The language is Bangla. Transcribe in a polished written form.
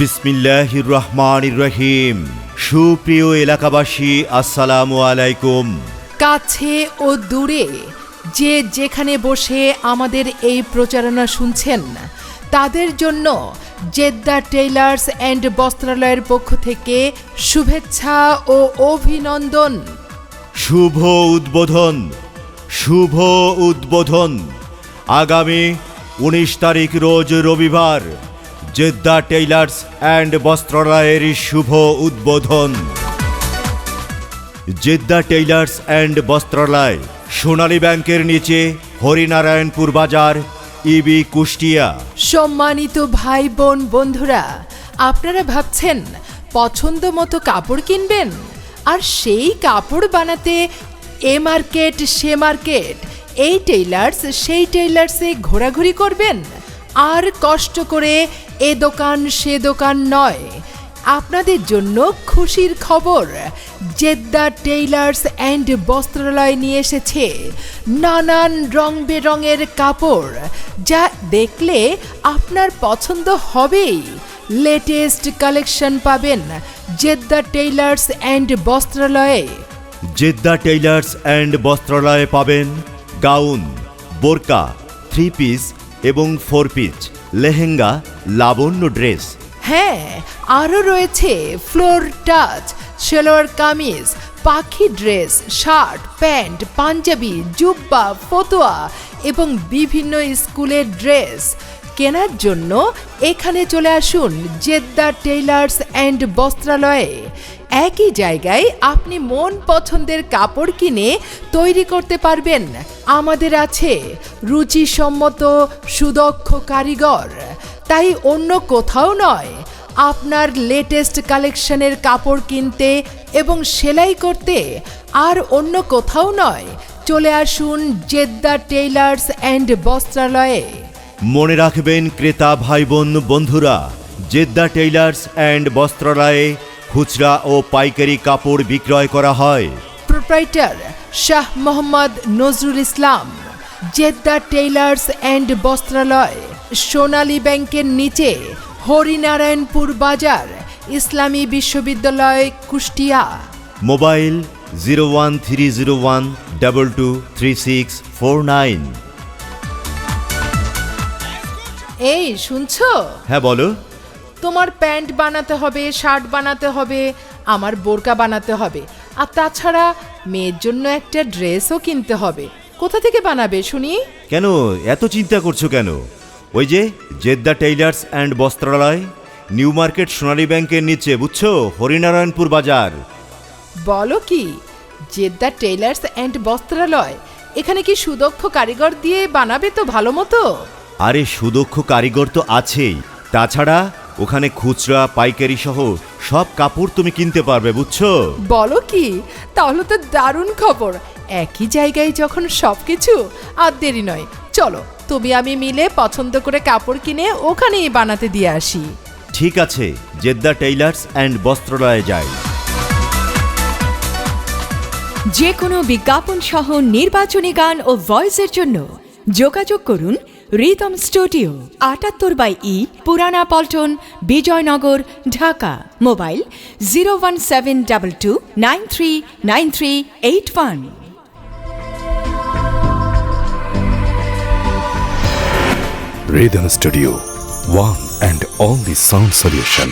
বিসমিল্লাহির রহমানির রহিম। সুপ্রিয় এলাকাবাসী, আসসালামু আলাইকুম। কাছে ও দূরে যে যেখানে বসে আমাদের এই প্রচারণা শুনছেন, তাদের জন্য জেদ্দা টেইলার্স অ্যান্ড বস্ত্রালয়ের পক্ষ থেকে শুভেচ্ছা ও অভিনন্দন। শুভ উদ্বোধন, শুভ উদ্বোধন। আগামী 19 তারিখ রোজ রবিবার জেদ্দা টেইলার্স অ্যান্ড বস্ত্রালয়ের শুভ উদ্বোধন। জেদ্দা টেইলার্স অ্যান্ড বস্ত্রালয়, সোনালী ব্যাংকের নিচে, হরিনারায়ণপুর বাজার, ইবি, কুষ্টিয়া। সম্মানিত ভাই বোন বন্ধুরা, আপনারা ভাবছেন পছন্দ মতো কাপড় কিনবেন, আর সেই কাপড় বানাতে এ মার্কেট সে মার্কেট, এই টেইলার্স সেই টেইলার্সে ঘোরাঘুরি করবেন, আর কষ্ট করে এ দোকান সে দোকান নয়। আপনাদের জন্য খুশির খবর, জেদ্দা টেইলার্স অ্যান্ড বস্ত্রালয় নিয়ে এসেছে নানান রং বেরঙের কাপড়, যা দেখলে আপনার পছন্দ হবেই। লেটেস্ট কালেকশন পাবেন জেদ্দা টেইলার্স অ্যান্ড বস্ত্রালয়ে। জেদ্দা টেইলার্স অ্যান্ড বস্ত্রালয়ে পাবেন গাউন, বোরকা, 3 পিস এবং 4 পিস, লেহেঙ্গা, লাবণ্য ড্রেস। হ্যাঁ, আরও রয়েছে ফ্লোর টাচ, সেলোয়ার কামিজ, পাখি ড্রেস, শার্ট, প্যান্ট, পাঞ্জাবি, জুব্বা, ফতোয়া এবং বিভিন্ন স্কুলের ড্রেস। কেনার জন্য এখানে চলে আসুন জেদ্দা টেইলার্স অ্যান্ড বস্ত্রালয়ে। একই জায়গায় আপনি মন পছন্দের কাপড় কিনে তৈরি করতে পারবেন। আমাদের আছে রুচিসম্মত সুদক্ষ কারিগর, তাই অন্য কোথাও নয়। আপনার লেটেস্ট কালেকশনের কাপড় কিনতে এবং সেলাই করতে আর অন্য কোথাও নয়, চলে আসুন জেদ্দা টেইলার্স অ্যান্ড বস্ত্রালয়ে। মনে রাখবেন ক্রেতা ভাই বোন বন্ধুরা, জেদ্দা টেইলার্স অ্যান্ড বস্ত্রালয়ে খুচরা ও পাইকারি কাপড় বিক্রয় করা হয়। Proprietor Shah Mohammad Nazrul Islam. Jeddah tailors and বস্ত্রালয়, সোনালী ব্যাংকের নিচে, হরিনারায়ণপুর বাজার, ইসলামী বিশ্ববিদ্যালয়, কুষ্টিয়া। মোবাইল 01301223649। এই শুনছো? হ্যাঁ বলো। তোমার প্যান্ট বানাতে হবে, শার্ট বানাতে হবে, আমার বোরকা বানাতে হবে, আর তাছাড়া মেয়ের জন্য একটা ড্রেসও কিনতে হবে। কোথা থেকে বানাবে শুনি? কেন এত চিন্তা করছো কেন? ওই যে জেদ্দা টেইলার্স অ্যান্ড বস্ত্রালয়, নিউ মার্কেট, সোনালী ব্যাংকের নিচে, বুঝছো, হরিনারায়ণপুর বাজার। বলো কি, জেদ্দা টেইলার্স অ্যান্ড বস্ত্রালয়, এখানে কি সুদক্ষ কারিগর দিয়ে বানাবে তো ভালো মতো? আরে সুদক্ষ কারিগর তো আছেই, তাছাড়া ওখানে খুচরা পাইকারি সহ সব কাপড় তুমি কিনতে পারবে, বুঝছো। বলো কি, তাহলে তো দারুণ খবর। একই জায়গায় যখন সবকিছু, আর দেরি নয়, চলো তুমি আমি মিলে পছন্দ করে কাপড় কিনে ওখানেই বানাতে দিয়ে আসি। ঠিক আছে, জেদ্দা টেইলার্স অ্যান্ড বস্ত্রালয়ে যাই। যে কোনো বিজ্ঞাপন সহ নির্বাচনী গান ও ভয়েসের জন্য যোগাযোগ করুন rhythm Studio, 78/E, Purana Paltan, Bijoynagar, Dhaka. Mobile 01722939381। Rhythm Studio, one and only sound solution.